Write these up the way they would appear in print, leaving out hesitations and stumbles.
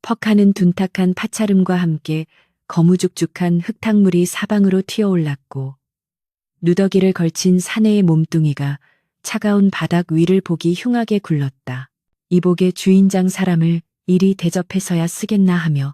퍽하는 둔탁한 파차름과 함께 거무죽죽한 흙탕물이 사방으로 튀어올랐고 누더기를 걸친 사내의 몸뚱이가 차가운 바닥 위를 보기 흉하게 굴렀다. 이복의 주인장 사람을 이리 대접해서야 쓰겠나 하며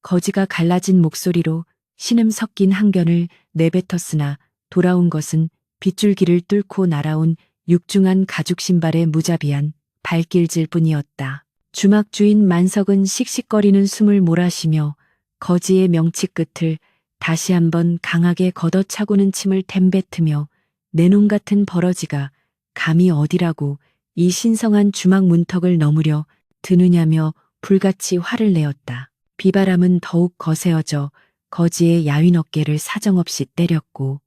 거지가 갈라진 목소리로 신음 섞인 항변을 내뱉었으나 돌아온 것은 빗줄기를 뚫고 날아온 육중한 가죽 신발의 무자비한 발길질 뿐이었다. 주막 주인 만석은 씩씩거리는 숨을 몰아쉬며 거지의 명치 끝을 다시 한번 강하게 걷어차고는 침을 템뱉으며 내놈 같은 버러지가 감히 어디라고 이 신성한 주막 문턱을 넘으려 드느냐며 불같이 화를 내었다. 비바람은 더욱 거세어져 거지의 야윈 어깨를 사정없이 때렸고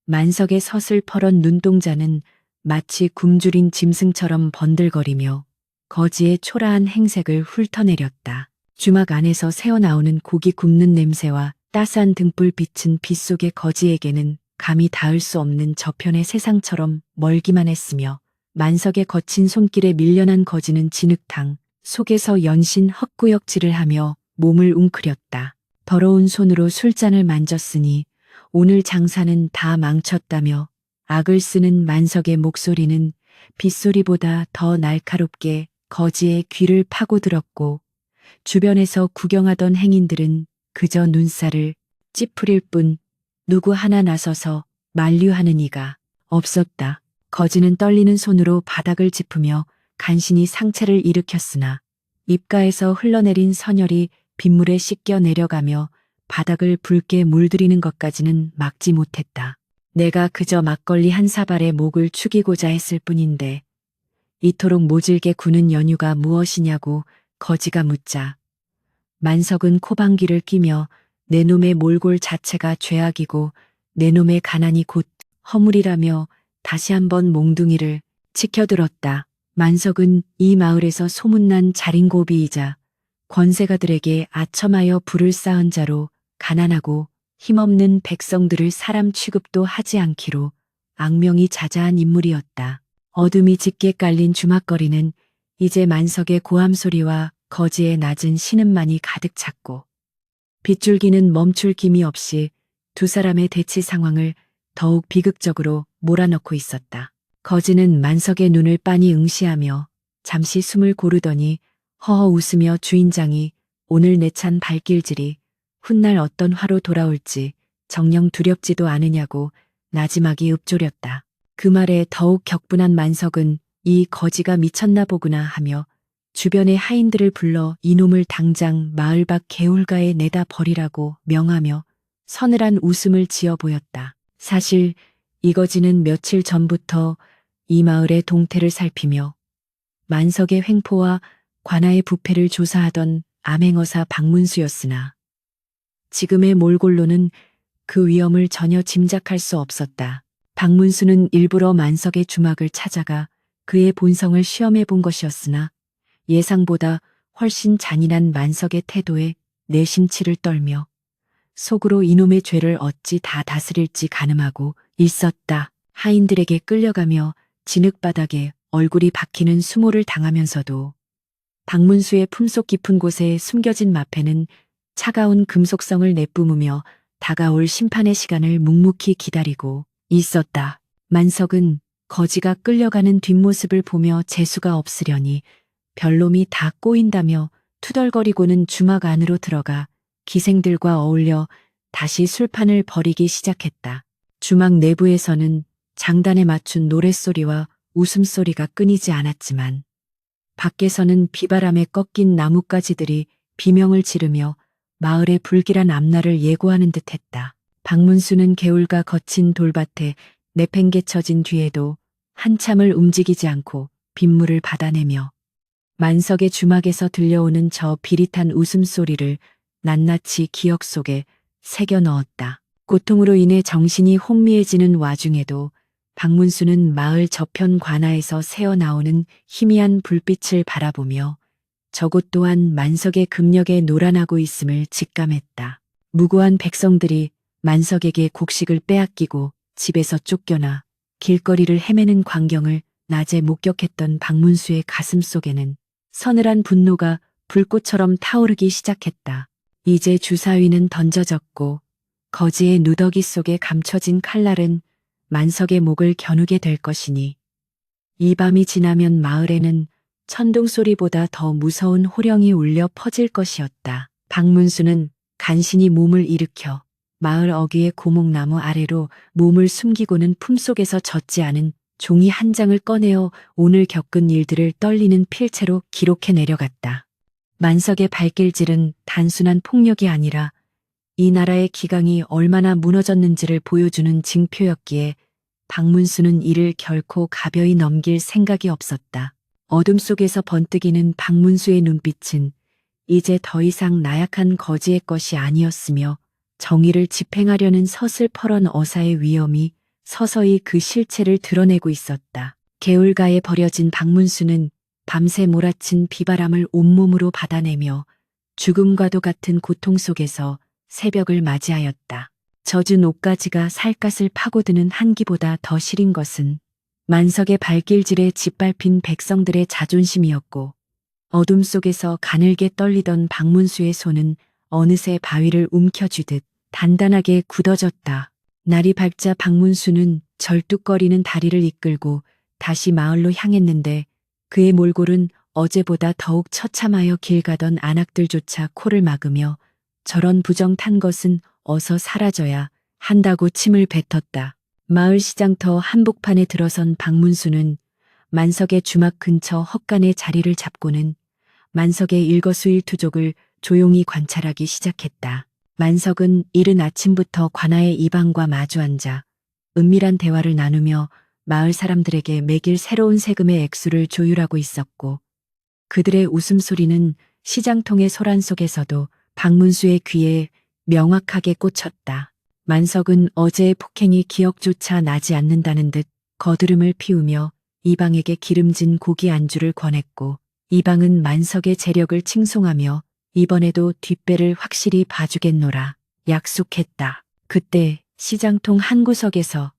만석의 서슬퍼런 눈동자는 마치 굶주린 짐승처럼 번들거리며 거지의 초라한 행색을 훑어내렸다. 주막 안에서 새어나오는 고기 굽는 냄새와 따스한 등불 비친 빗속의 거지에게는 감히 닿을 수 없는 저편의 세상처럼 멀기만 했으며 만석의 거친 손길에 밀려난 거지는 진흙탕 속에서 연신 헛구역질을 하며 몸을 웅크렸다. 더러운 손으로 술잔을 만졌으니 오늘 장사는 다 망쳤다며 악을 쓰는 만석의 목소리는 빗소리보다 더 날카롭게 거지의 귀를 파고들었고 주변에서 구경하던 행인들은 그저 눈살을 찌푸릴 뿐 누구 하나 나서서 만류하는 이가 없었다. 거지는 떨리는 손으로 바닥을 짚으며 간신히 상체를 일으켰으나 입가에서 흘러내린 선혈이 빗물에 씻겨 내려가며 바닥을 붉게 물들이는 것까지는 막지 못했다. 내가 그저 막걸리 한 사발에 목을 축이고자 했을 뿐인데 이토록 모질게 구는 연유가 무엇이냐고 거지가 묻자 만석은 코방귀를 끼며 내 놈의 몰골 자체가 죄악이고 내 놈의 가난이 곧 허물이라며 다시 한번 몽둥이를 치켜들었다. 만석은 이 마을에서 소문난 자린고비이자 권세가들에게 아첨하여 불을 쌓은 자로 가난하고 힘없는 백성들을 사람 취급도 하지 않기로 악명이 자자한 인물이었다. 어둠이 짙게 깔린 주막거리는 이제 만석의 고함 소리와 거지의 낮은 신음만이 가득 찼고 빗줄기는 멈출 김이 없이 두 사람의 대치 상황을 더욱 비극적으로 몰아넣고 있었다. 거지는 만석의 눈을 빤히 응시하며 잠시 숨을 고르더니 허허 웃으며 주인장이 오늘 내찬 발길질이 훗날 어떤 화로 돌아올지 정녕 두렵지도 않으냐고 나지막이 읊조렸다. 그 말에 더욱 격분한 만석은 이 거지가 미쳤나 보구나 하며 주변의 하인들을 불러 이놈을 당장 마을 밖 개울가에 내다 버리라고 명하며 서늘한 웃음을 지어 보였다. 사실 이 거지는 며칠 전부터 이 마을의 동태를 살피며 만석의 횡포와 관아의 부패를 조사하던 암행어사 박문수였으나 지금의 몰골로는 그 위험을 전혀 짐작할 수 없었다. 박문수는 일부러 만석의 주막을 찾아가 그의 본성을 시험해 본 것이었으나 예상보다 훨씬 잔인한 만석의 태도에 내심치를 떨며 속으로 이놈의 죄를 어찌 다 다스릴지 가늠하고 있었다. 하인들에게 끌려가며 진흙바닥에 얼굴이 박히는 수모를 당하면서도 박문수의 품속 깊은 곳에 숨겨진 마패는 차가운 금속성을 내뿜으며 다가올 심판의 시간을 묵묵히 기다리고 있었다. 만석은 거지가 끌려가는 뒷모습을 보며 재수가 없으려니 별놈이 다 꼬인다며 투덜거리고는 주막 안으로 들어가 기생들과 어울려 다시 술판을 벌이기 시작했다. 주막 내부에서는 장단에 맞춘 노랫소리와 웃음소리가 끊이지 않았지만 밖에서는 비바람에 꺾인 나뭇가지들이 비명을 지르며 마을의 불길한 앞날을 예고하는 듯했다. 박문수는 개울가 거친 돌밭에 내팽개쳐진 뒤에도 한참을 움직이지 않고 빗물을 받아내며 만석의 주막에서 들려오는 저 비릿한 웃음소리를 낱낱이 기억 속에 새겨 넣었다. 고통으로 인해 정신이 혼미해지는 와중에도 박문수는 마을 저편 관아에서 새어나오는 희미한 불빛을 바라보며 저곳 또한 만석의 금력에 노란하고 있음을 직감했다. 무고한 백성들이 만석에게 곡식을 빼앗기고 집에서 쫓겨나 길거리를 헤매는 광경을 낮에 목격했던 박문수의 가슴 속에는 서늘한 분노가 불꽃처럼 타오르기 시작했다. 이제 주사위는 던져졌고 거지의 누더기 속에 감춰진 칼날은 만석의 목을 겨누게 될 것이니 이 밤이 지나면 마을에는 천둥 소리보다 더 무서운 호령이 울려 퍼질 것이었다. 박문수는 간신히 몸을 일으켜 마을 어귀의 고목나무 아래로 몸을 숨기고는 품속에서 젖지 않은 종이 한 장을 꺼내어 오늘 겪은 일들을 떨리는 필체로 기록해 내려갔다. 만석의 발길질은 단순한 폭력이 아니라 이 나라의 기강이 얼마나 무너졌는지를 보여주는 징표였기에 박문수는 이를 결코 가벼이 넘길 생각이 없었다. 어둠 속에서 번뜩이는 박문수의 눈빛은 이제 더 이상 나약한 거지의 것이 아니었으며 정의를 집행하려는 서슬퍼런 어사의 위엄이 서서히 그 실체를 드러내고 있었다. 개울가에 버려진 박문수는 밤새 몰아친 비바람을 온몸으로 받아내며 죽음과도 같은 고통 속에서 새벽을 맞이하였다. 젖은 옷가지가 살갗을 파고드는 한기보다 더 시린 것은 만석의 발길질에 짓밟힌 백성들의 자존심이었고 어둠 속에서 가늘게 떨리던 박문수의 손은 어느새 바위를 움켜쥐듯 단단하게 굳어졌다. 날이 밝자 박문수는 절뚝거리는 다리를 이끌고 다시 마을로 향했는데 그의 몰골은 어제보다 더욱 처참하여 길 가던 안악들조차 코를 막으며 저런 부정 탄 것은 어서 사라져야 한다고 침을 뱉었다. 마을 시장터 한복판에 들어선 박문수는 만석의 주막 근처 헛간의 자리를 잡고는 만석의 일거수일투족을 조용히 관찰하기 시작했다. 만석은 이른 아침부터 관아의 이방과 마주 앉아 은밀한 대화를 나누며 마을 사람들에게 매길 새로운 세금의 액수를 조율하고 있었고 그들의 웃음소리는 시장통의 소란 속에서도 박문수의 귀에 명확하게 꽂혔다. 만석은 어제의 폭행이 기억조차 나지 않는다는 듯 거드름을 피우며 이방에게 기름진 고기 안주를 권했고 이방은 만석의 재력을 칭송하며 이번에도 뒷배를 확실히 봐주겠노라 약속했다. 그때 시장통 한 구석에서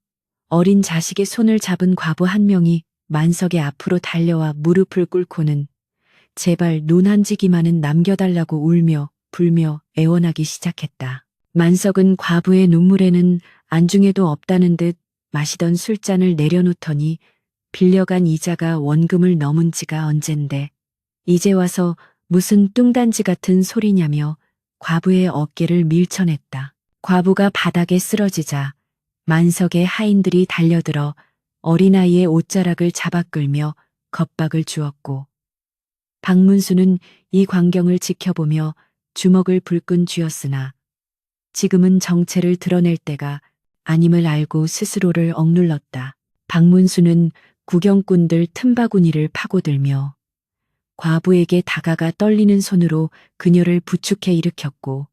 어린 자식의 손을 잡은 과부 한 명이 만석의 앞으로 달려와 무릎을 꿇고는 제발 눈 한 지기만은 남겨달라고 울며 불며 애원하기 시작했다. 만석은 과부의 눈물에는 안중에도 없다는 듯 마시던 술잔을 내려놓더니 빌려간 이자가 원금을 넘은 지가 언젠데 이제 와서 무슨 뚱단지 같은 소리냐며 과부의 어깨를 밀쳐냈다. 과부가 바닥에 쓰러지자 만석의 하인들이 달려들어 어린아이의 옷자락을 잡아 끌며 겁박을 주었고 박문수는 이 광경을 지켜보며 주먹을 불끈 쥐었으나 지금은 정체를 드러낼 때가 아님을 알고 스스로를 억눌렀다. 박문수는 구경꾼들 틈바구니를 파고들며 과부에게 다가가 떨리는 손으로 그녀를 부축해 일으켰고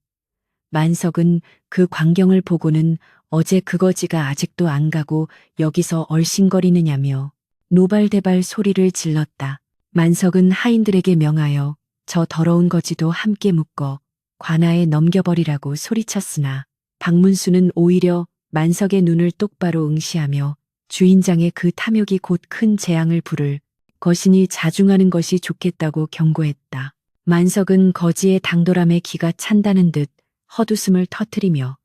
만석은 그 광경을 보고는 어제 그 거지가 아직도 안 가고 여기서 얼씬거리느냐며 노발대발 소리를 질렀다. 만석은 하인들에게 명하여 저 더러운 거지도 함께 묶어 관아에 넘겨버리라고 소리쳤으나 박문수는 오히려 만석의 눈을 똑바로 응시하며 주인장의 그 탐욕이 곧 큰 재앙을 부를 것이니 자중하는 것이 좋겠다고 경고했다. 만석은 거지의 당돌함에 기가 찬다는 듯 헛웃음을 터뜨리며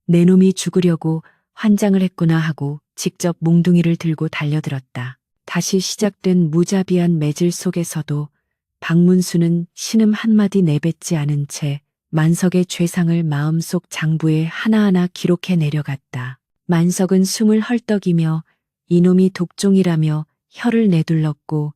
내 놈이 죽으려고 환장을 했구나 하고 직접 몽둥이를 들고 달려들었다. 다시 시작된 무자비한 매질 속에서도 박문수는 신음 한마디 내뱉지 않은 채 만석의 죄상을 마음속 장부에 하나하나 기록해 내려갔다. 만석은 숨을 헐떡이며 이놈이 독종이라며 혀를 내둘렀고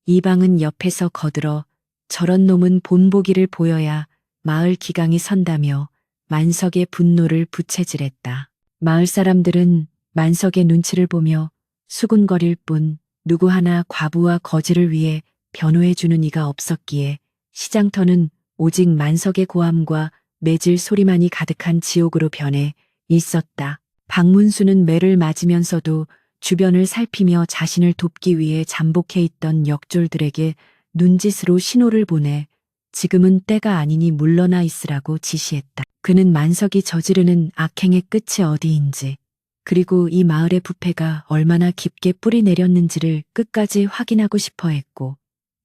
이방은 옆에서 거들어 저런 놈은 본보기를 보여야 마을 기강이 선다며 만석의 분노를 부채질했다. 마을 사람들은 만석의 눈치를 보며 수군거릴 뿐 누구 하나 과부와 거지를 위해 변호해주는 이가 없었기에 시장터는 오직 만석의 고함과 매질 소리만이 가득한 지옥으로 변해 있었다. 박문수는 매를 맞으면서도 주변을 살피며 자신을 돕기 위해 잠복해 있던 역졸들에게 눈짓으로 신호를 보내 지금은 때가 아니니 물러나 있으라고 지시했다. 그는 만석이 저지르는 악행의 끝이 어디인지 그리고 이 마을의 부패가 얼마나 깊게 뿌리 내렸는지를 끝까지 확인하고 싶어 했고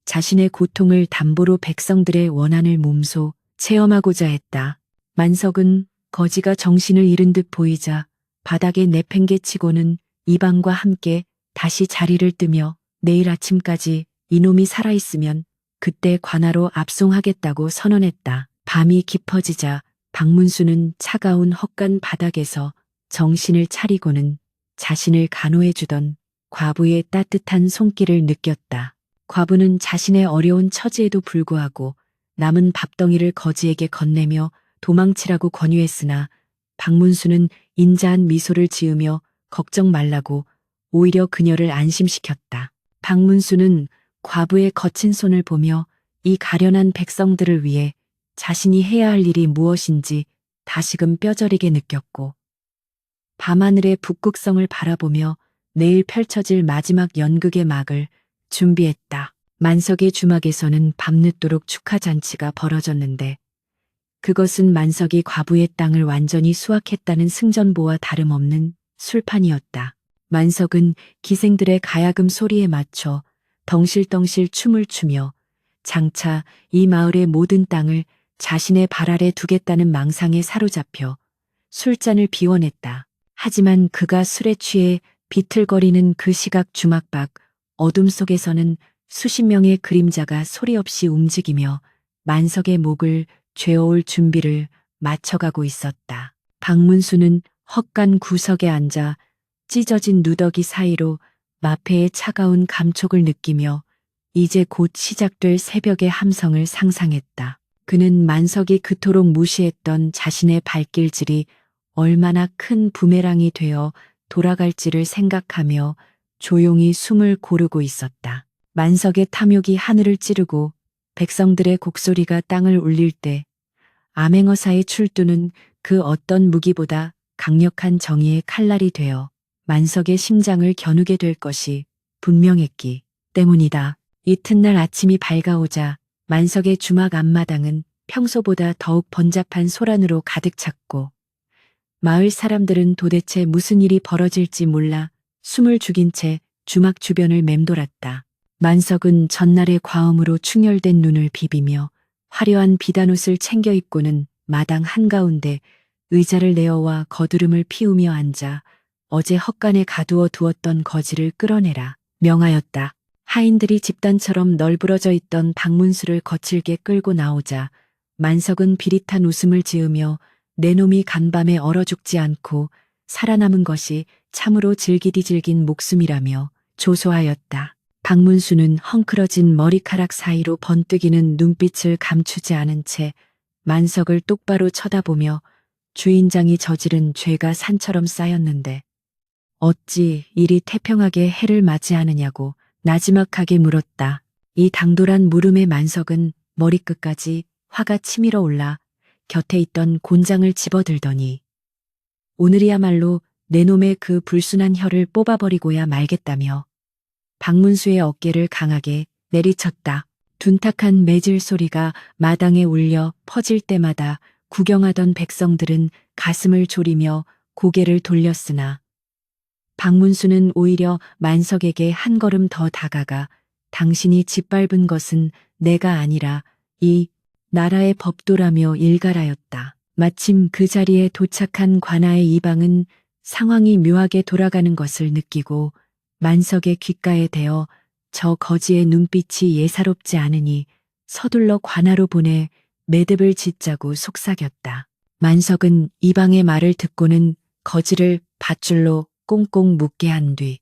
자신의 고통을 담보로 백성들의 원한을 몸소 체험하고자 했다. 만석은 거지가 정신을 잃은 듯 보이자 바닥에 내팽개치고는 이방과 함께 다시 자리를 뜨며 내일 아침까지 이놈이 살아있으면 그때 관하로 압송하겠다고 선언했다. 밤이 깊어지자 박문수는 차가운 헛간 바닥에서 정신을 차리고는 자신을 간호해주던 과부의 따뜻한 손길을 느꼈다. 과부는 자신의 어려운 처지에도 불구하고 남은 밥덩이를 거지에게 건네며 도망치라고 권유했으나 박문수는 인자한 미소를 지으며 걱정 말라고 오히려 그녀를 안심시켰다. 박문수는 과부의 거친 손을 보며 이 가련한 백성들을 위해 자신이 해야 할 일이 무엇인지 다시금 뼈저리게 느꼈고 밤하늘의 북극성을 바라보며 내일 펼쳐질 마지막 연극의 막을 준비했다. 만석의 주막에서는 밤늦도록 축하잔치가 벌어졌는데 그것은 만석이 과부의 땅을 완전히 수확했다는 승전보와 다름없는 술판이었다. 만석은 기생들의 가야금 소리에 맞춰 덩실덩실 춤을 추며 장차 이 마을의 모든 땅을 자신의 발 아래 두겠다는 망상에 사로잡혀 술잔을 비워냈다. 하지만 그가 술에 취해 비틀거리는 그 시각 주막 밖 어둠 속에서는 수십 명의 그림자가 소리 없이 움직이며 만석의 목을 죄어올 준비를 맞춰가고 있었다. 박문수는 헛간 구석에 앉아 찢어진 누더기 사이로 마패의 차가운 감촉을 느끼며 이제 곧 시작될 새벽의 함성을 상상했다. 그는 만석이 그토록 무시했던 자신의 발길질이 얼마나 큰 부메랑이 되어 돌아갈지를 생각하며 조용히 숨을 고르고 있었다. 만석의 탐욕이 하늘을 찌르고 백성들의 곡소리가 땅을 울릴 때 암행어사의 출두는 그 어떤 무기보다 강력한 정의의 칼날이 되어 만석의 심장을 겨누게 될 것이 분명했기 때문이다. 이튿날 아침이 밝아오자 만석의 주막 앞마당은 평소보다 더욱 번잡한 소란으로 가득 찼고 마을 사람들은 도대체 무슨 일이 벌어질지 몰라 숨을 죽인 채 주막 주변을 맴돌았다. 만석은 전날의 과음으로 충혈된 눈을 비비며 화려한 비단옷을 챙겨 입고는 마당 한가운데 의자를 내어와 거드름을 피우며 앉아 어제 헛간에 가두어 두었던 거지를 끌어내라 명하였다. 하인들이 집단처럼 널브러져 있던 박문수를 거칠게 끌고 나오자 만석은 비릿한 웃음을 지으며 내 놈이 간밤에 얼어 죽지 않고 살아남은 것이 참으로 질기디질긴 목숨이라며 조소하였다. 박문수는 헝클어진 머리카락 사이로 번뜩이는 눈빛을 감추지 않은 채 만석을 똑바로 쳐다보며 주인장이 저지른 죄가 산처럼 쌓였는데 어찌 이리 태평하게 해를 맞이하느냐고 나지막하게 물었다. 이 당돌한 물음에 만석은 머리끝까지 화가 치밀어 올라 곁에 있던 곤장을 집어들더니 오늘이야말로 내 놈의 그 불순한 혀를 뽑아버리고야 말겠다며 박문수의 어깨를 강하게 내리쳤다. 둔탁한 매질 소리가 마당에 울려 퍼질 때마다 구경하던 백성들은 가슴을 졸이며 고개를 돌렸으나 박문수는 오히려 만석에게 한 걸음 더 다가가 당신이 짓밟은 것은 내가 아니라 이 나라의 법도라며 일갈하였다. 마침 그 자리에 도착한 관아의 이방은 상황이 묘하게 돌아가는 것을 느끼고 만석의 귓가에 대어 저 거지의 눈빛이 예사롭지 않으니 서둘러 관아로 보내 매듭을 짓자고 속삭였다. 만석은 이방의 말을 듣고는 거지를 밧줄로 꽁꽁 묶게 한 뒤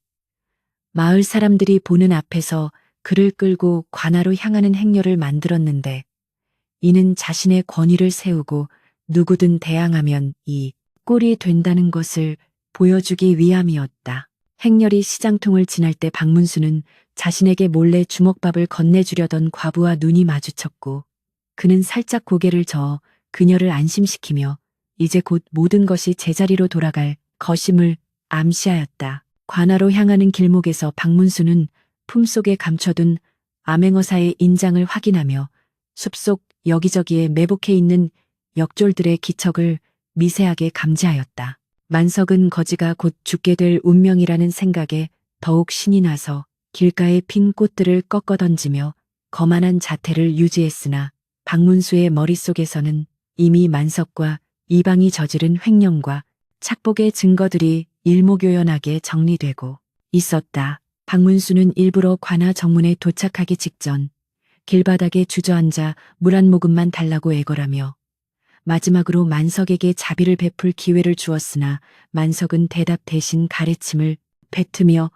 마을 사람들이 보는 앞에서 그를 끌고 관아로 향하는 행렬을 만들었는데 이는 자신의 권위를 세우고 누구든 대항하면 이 꼴이 된다는 것을 보여주기 위함이었다. 행렬이 시장통을 지날 때 박문수는 자신에게 몰래 주먹밥을 건네주려던 과부와 눈이 마주쳤고 그는 살짝 고개를 저어 그녀를 안심시키며 이제 곧 모든 것이 제자리로 돌아갈 것임을 암시하였다. 관아로 향하는 길목에서 박문수는 품속에 감춰둔 암행어사의 인장을 확인하며 숲속 여기저기에 매복해 있는 역졸들의 기척을 미세하게 감지하였다. 만석은 거지가 곧 죽게 될 운명이라는 생각에 더욱 신이 나서 길가의 핀 꽃들을 꺾어 던지며 거만한 자태를 유지했으나 박문수의 머릿속에서는 이미 만석과 이방이 저지른 횡령과 착복의 증거들이 일목요연하게 정리되고 있었다. 박문수는 일부러 관아 정문에 도착하기 직전 길바닥에 주저앉아 물 한 모금만 달라고 애걸하며 마지막으로 만석에게 자비를 베풀 기회를 주었으나 만석은 대답 대신 가래침을 뱉으며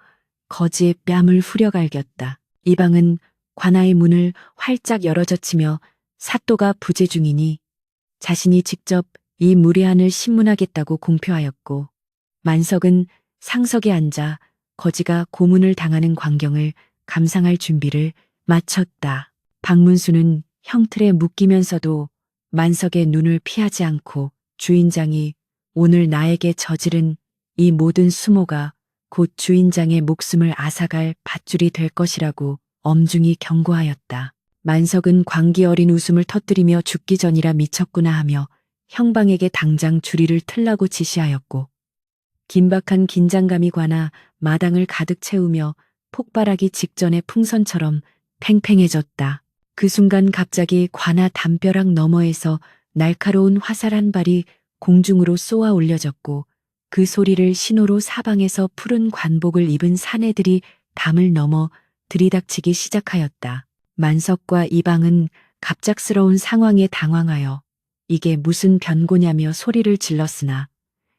거지의 뺨을 후려갈겼다. 이방은 관아의 문을 활짝 열어젖히며 사또가 부재 중이니 자신이 직접 이 무례한을 신문하겠다고 공표하였고 만석은 상석에 앉아 거지가 고문을 당하는 광경을 감상할 준비를 마쳤다. 박문수는 형틀에 묶이면서도 만석의 눈을 피하지 않고 주인장이 오늘 나에게 저지른 이 모든 수모가 곧 주인장의 목숨을 앗아갈 밧줄이 될 것이라고 엄중히 경고하였다. 만석은 광기 어린 웃음을 터뜨리며 죽기 전이라 미쳤구나 하며 형방에게 당장 주리를 틀라고 지시하였고 긴박한 긴장감이 관아 마당을 가득 채우며 폭발하기 직전의 풍선처럼 팽팽해졌다. 그 순간 갑자기 관아 담벼락 너머에서 날카로운 화살 한 발이 공중으로 쏘아 올려졌고 그 소리를 신호로 사방에서 푸른 관복을 입은 사내들이 담을 넘어 들이닥치기 시작하였다. 만석과 이방은 갑작스러운 상황에 당황하여 이게 무슨 변고냐며 소리를 질렀으나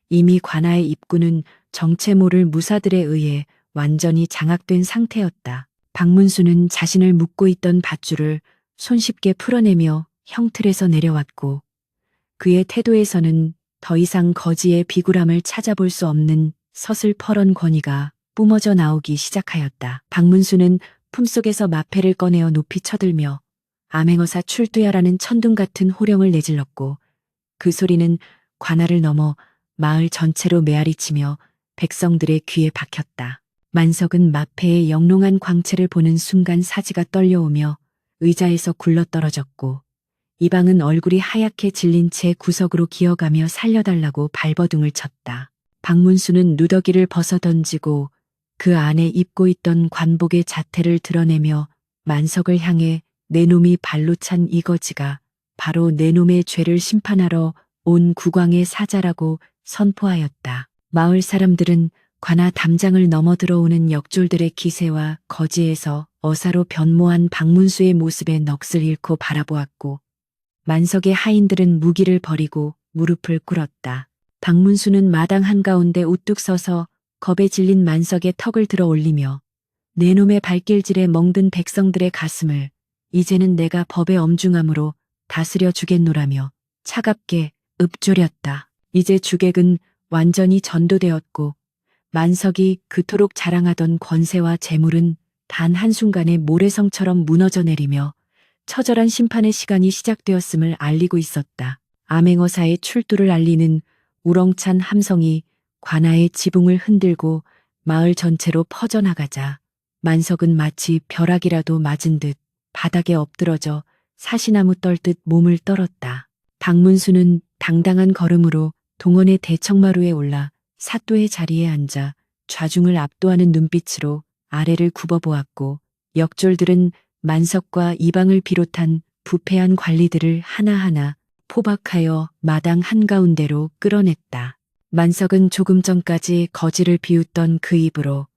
이미 관아의 입구는 정체 모를 무사들에 의해 완전히 장악된 상태였다. 박문수는 자신을 묶고 있던 밧줄을 손쉽게 풀어내며 형틀에서 내려왔고 그의 태도에서는 더 이상 거지의 비굴함을 찾아볼 수 없는 서슬퍼런 권위가 뿜어져 나오기 시작하였다. 박문수는 품속에서 마패를 꺼내어 높이 쳐들며 암행어사 출두야라는 천둥 같은 호령을 내질렀고 그 소리는 관아를 넘어 마을 전체로 메아리치며 백성들의 귀에 박혔다. 만석은 마패의 영롱한 광채를 보는 순간 사지가 떨려오며 의자에서 굴러떨어졌고 이방은 얼굴이 하얗게 질린 채 구석으로 기어가며 살려달라고 발버둥을 쳤다. 박문수는 누더기를 벗어던지고 그 안에 입고 있던 관복의 자태를 드러내며 만석을 향해 내 놈이 발로 찬 이 거지가 바로 내 놈의 죄를 심판하러 온 국왕의 사자라고 선포하였다. 마을 사람들은 관아 담장을 넘어 들어오는 역졸들의 기세와 거지에서 어사로 변모한 박문수의 모습에 넋을 잃고 바라보았고 만석의 하인들은 무기를 버리고 무릎을 꿇었다. 박문수는 마당 한가운데 우뚝 서서 겁에 질린 만석의 턱을 들어 올리며 내 놈의 발길질에 멍든 백성들의 가슴을 이제는 내가 법의 엄중함으로 다스려 주겠노라며 차갑게 읊조렸다. 이제 주객은 완전히 전도되었고 만석이 그토록 자랑하던 권세와 재물은 단 한순간에 모래성처럼 무너져 내리며 처절한 심판의 시간이 시작되었음을 알리고 있었다. 암행어사의 출두를 알리는 우렁찬 함성이 관아의 지붕을 흔들고 마을 전체로 퍼져나가자 만석은 마치 벼락이라도 맞은 듯 바닥에 엎드러져 사시나무 떨듯 몸을 떨었다. 박문수는 당당한 걸음으로 동원의 대청마루에 올라 사또의 자리에 앉아 좌중을 압도하는 눈빛으로 아래를 굽어보았고 역졸들은 만석과 이방을 비롯한 부패한 관리들을 하나하나 포박하여 마당 한가운데로 끌어냈다. 만석은 조금 전까지 거지를 비웃던 그 입으로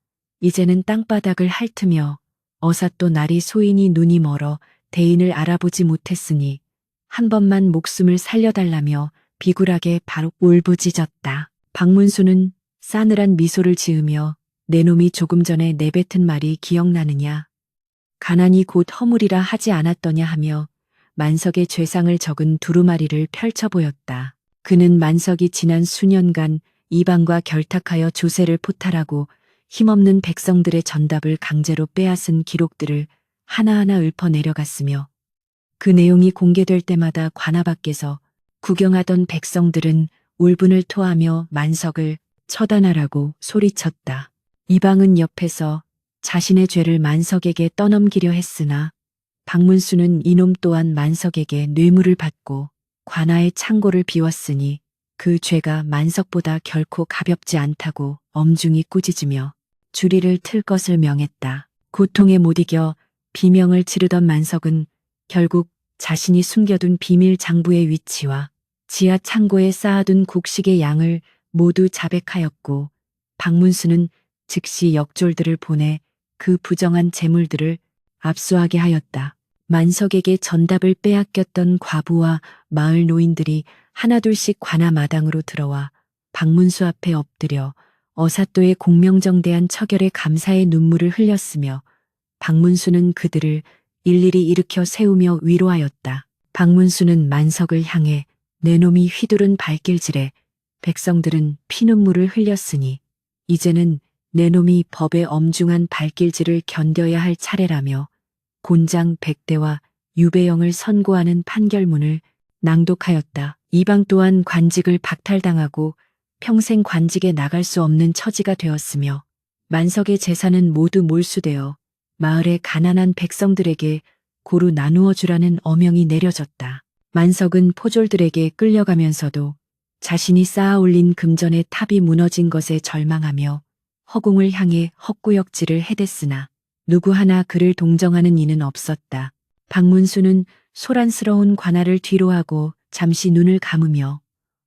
이제는 땅바닥을 핥으며 어사 또 날이 소인이 눈이 멀어 대인을 알아보지 못했으니 한 번만 목숨을 살려달라며 비굴하게 바로 울부짖었다. 박문수는 싸늘한 미소를 지으며 내 놈이 조금 전에 내뱉은 말이 기억나느냐. 가난이 곧 허물이라 하지 않았더냐 하며 만석의 죄상을 적은 두루마리를 펼쳐 보였다. 그는 만석이 지난 수년간 이방과 결탁하여 조세를 포탈하고 힘없는 백성들의 전답을 강제로 빼앗은 기록들을 하나하나 읊어 내려갔으며 그 내용이 공개될 때마다 관아 밖에서 구경하던 백성들은 울분을 토하며 만석을 처단하라고 소리쳤다. 이방은 옆에서 자신의 죄를 만석에게 떠넘기려 했으나 박문수는 이놈 또한 만석에게 뇌물을 받고 관아의 창고를 비웠으니 그 죄가 만석보다 결코 가볍지 않다고 엄중히 꾸짖으며 주리를 틀 것을 명했다. 고통에 못 이겨 비명을 지르던 만석은 결국 자신이 숨겨둔 비밀 장부의 위치와 지하 창고에 쌓아둔 곡식의 양을 모두 자백하였고 박문수는 즉시 역졸들을 보내 그 부정한 재물들을 압수하게 하였다. 만석에게 전답을 빼앗겼던 과부와 마을 노인들이 하나둘씩 관아 마당으로 들어와 박문수 앞에 엎드려 어사또의 공명정대한 처결에 감사의 눈물을 흘렸으며 박문수는 그들을 일일이 일으켜 세우며 위로하였다. 박문수는 만석을 향해 내 놈이 휘두른 발길질에 백성들은 피눈물을 흘렸으니 이제는 내 놈이 법의 엄중한 발길질을 견뎌야 할 차례라며 곤장 백대와 유배형을 선고하는 판결문을 낭독하였다. 이방 또한 관직을 박탈당하고 평생 관직에 나갈 수 없는 처지가 되었으며 만석의 재산은 모두 몰수되어 마을의 가난한 백성들에게 고루 나누어 주라는 어명이 내려졌다. 만석은 포졸들에게 끌려가면서도 자신이 쌓아 올린 금전의 탑이 무너진 것에 절망하며 허공을 향해 헛구역질을 해댔으나 누구 하나 그를 동정하는 이는 없었다. 박문수는 소란스러운 관아를 뒤로하고 잠시 눈을 감으며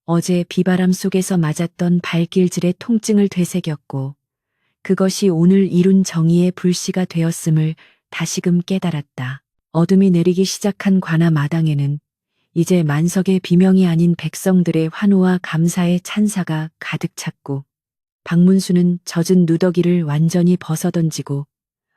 어제 비바람 속에서 맞았던 발길질의 통증을 되새겼고 그것이 오늘 이룬 정의의 불씨가 되었음을 다시금 깨달았다. 어둠이 내리기 시작한 관아 마당에는 이제 만석의 비명이 아닌 백성들의 환호와 감사의 찬사가 가득 찼고 박문수는 젖은 누더기를 완전히 벗어던지고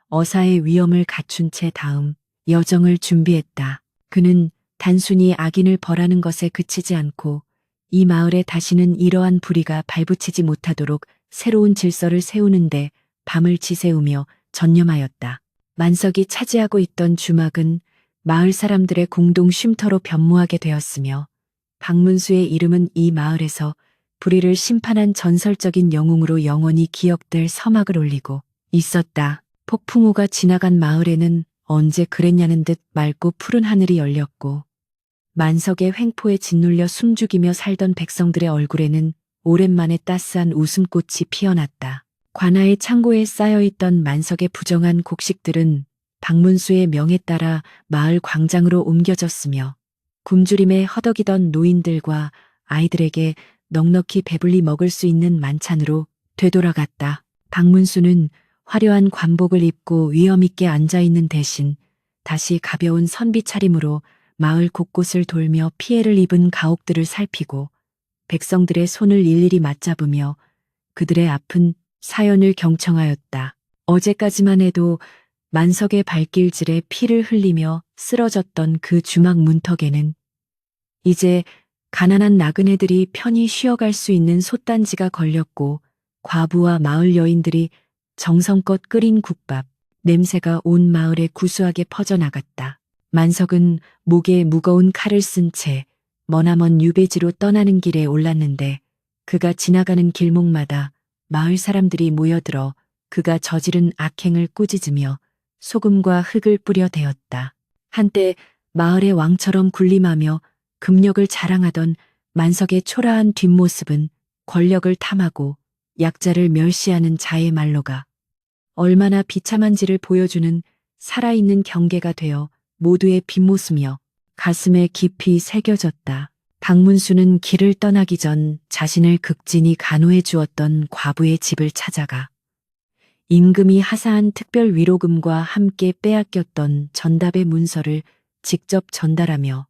어사의 위엄을 갖춘 채 다음 여정을 준비했다. 그는 단순히 악인을 벌하는 것에 그치지 않고 이 마을에 다시는 이러한 불의가 발붙이지 못하도록 새로운 질서를 세우는데 밤을 지새우며 전념하였다. 만석이 차지하고 있던 주막은 마을 사람들의 공동 쉼터로 변모하게 되었으며 박문수의 이름은 이 마을에서 불의를 심판한 전설적인 영웅으로 영원히 기억될 서막을 올리고 있었다. 폭풍우가 지나간 마을에는 언제 그랬냐는 듯 맑고 푸른 하늘이 열렸고 만석의 횡포에 짓눌려 숨죽이며 살던 백성들의 얼굴에는 오랜만에 따스한 웃음꽃이 피어났다. 관아의 창고에 쌓여있던 만석의 부정한 곡식들은 박문수의 명에 따라 마을 광장으로 옮겨졌으며 굶주림에 허덕이던 노인들과 아이들에게 넉넉히 배불리 먹을 수 있는 만찬으로 되돌아갔다. 박문수는 화려한 관복을 입고 위엄있게 앉아있는 대신 다시 가벼운 선비 차림으로 마을 곳곳을 돌며 피해를 입은 가옥들을 살피고 백성들의 손을 일일이 맞잡으며 그들의 아픈 사연을 경청하였다. 어제까지만 해도 만석의 발길질에 피를 흘리며 쓰러졌던 그 주막 문턱에는 이제 가난한 나그네들이 편히 쉬어갈 수 있는 솥단지가 걸렸고 과부와 마을 여인들이 정성껏 끓인 국밥, 냄새가 온 마을에 구수하게 퍼져나갔다. 만석은 목에 무거운 칼을 쓴 채 머나먼 유배지로 떠나는 길에 올랐는데 그가 지나가는 길목마다 마을 사람들이 모여들어 그가 저지른 악행을 꾸짖으며 소금과 흙을 뿌려 대었다. 한때 마을의 왕처럼 군림하며 금력을 자랑하던 만석의 초라한 뒷모습은 권력을 탐하고 약자를 멸시하는 자의 말로가 얼마나 비참한지를 보여주는 살아있는 경계가 되어 모두의 빈모습이며 가슴에 깊이 새겨졌다. 박문수는 길을 떠나기 전 자신을 극진히 간호해 주었던 과부의 집을 찾아가 임금이 하사한 특별 위로금과 함께 빼앗겼던 전답의 문서를 직접 전달하며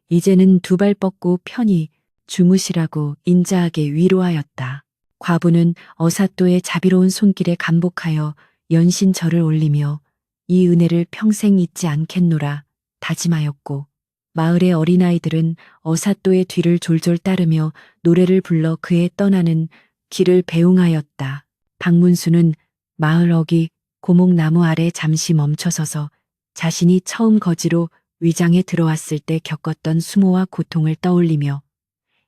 이제는 두 발 뻗고 편히 주무시라고 인자하게 위로하였다. 과부는 어사또의 자비로운 손길에 감복하여 연신절을 올리며 이 은혜를 평생 잊지 않겠노라 다짐하였고 마을의 어린아이들은 어사또의 뒤를 졸졸 따르며 노래를 불러 그의 떠나는 길을 배웅하였다. 박문수는 마을 어귀 고목나무 아래 잠시 멈춰서서 자신이 처음 거지로 위장에 들어왔을 때 겪었던 수모와 고통을 떠올리며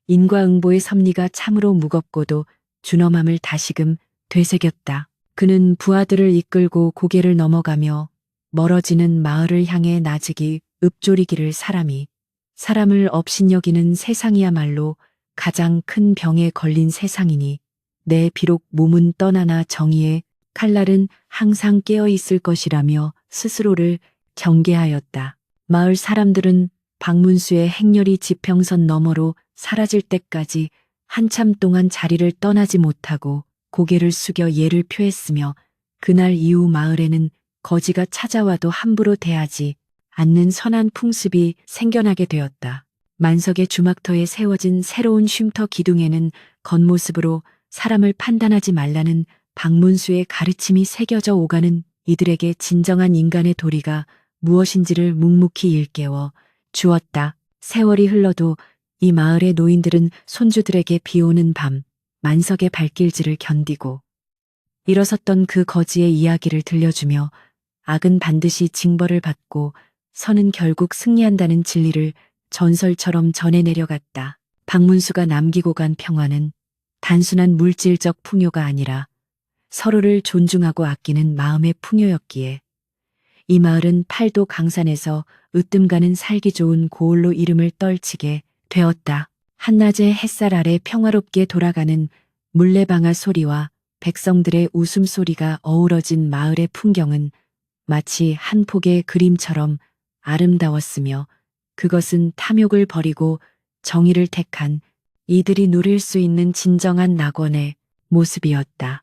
인과응보의 섭리가 참으로 무겁고도 준엄함을 다시금 되새겼다. 그는 부하들을 이끌고 고개를 넘어가며 멀어지는 마을을 향해 나직이 읊조리기를 사람이 사람을 업신여기는 세상이야말로 가장 큰 병에 걸린 세상이니 내 비록 몸은 떠나나 정의의 칼날은 항상 깨어 있을 것이라며 스스로를 경계하였다. 마을 사람들은 박문수의 행렬이 지평선 너머로 사라질 때까지 한참 동안 자리를 떠나지 못하고 고개를 숙여 예를 표했으며 그날 이후 마을에는 거지가 찾아와도 함부로 대하지 않는 선한 풍습이 생겨나게 되었다. 만석의 주막터에 세워진 새로운 쉼터 기둥에는 겉모습으로 사람을 판단하지 말라는 박문수의 가르침이 새겨져 오가는 이들에게 진정한 인간의 도리가 무엇인지를 묵묵히 일깨워 주었다. 세월이 흘러도 이 마을의 노인들은 손주들에게 비오는 밤 만석의 발길질을 견디고 일어섰던 그 거지의 이야기를 들려주며 악은 반드시 징벌을 받고 선은 결국 승리한다는 진리를 전설처럼 전해 내려갔다. 박문수가 남기고 간 평화는 단순한 물질적 풍요가 아니라 서로를 존중하고 아끼는 마음의 풍요였기에 이 마을은 팔도 강산에서 으뜸가는 살기 좋은 고을로 이름을 떨치게 되었다. 한낮의 햇살 아래 평화롭게 돌아가는 물레방아 소리와 백성들의 웃음소리가 어우러진 마을의 풍경은 마치 한 폭의 그림처럼 아름다웠으며 그것은 탐욕을 버리고 정의를 택한 이들이 누릴 수 있는 진정한 낙원의 모습이었다.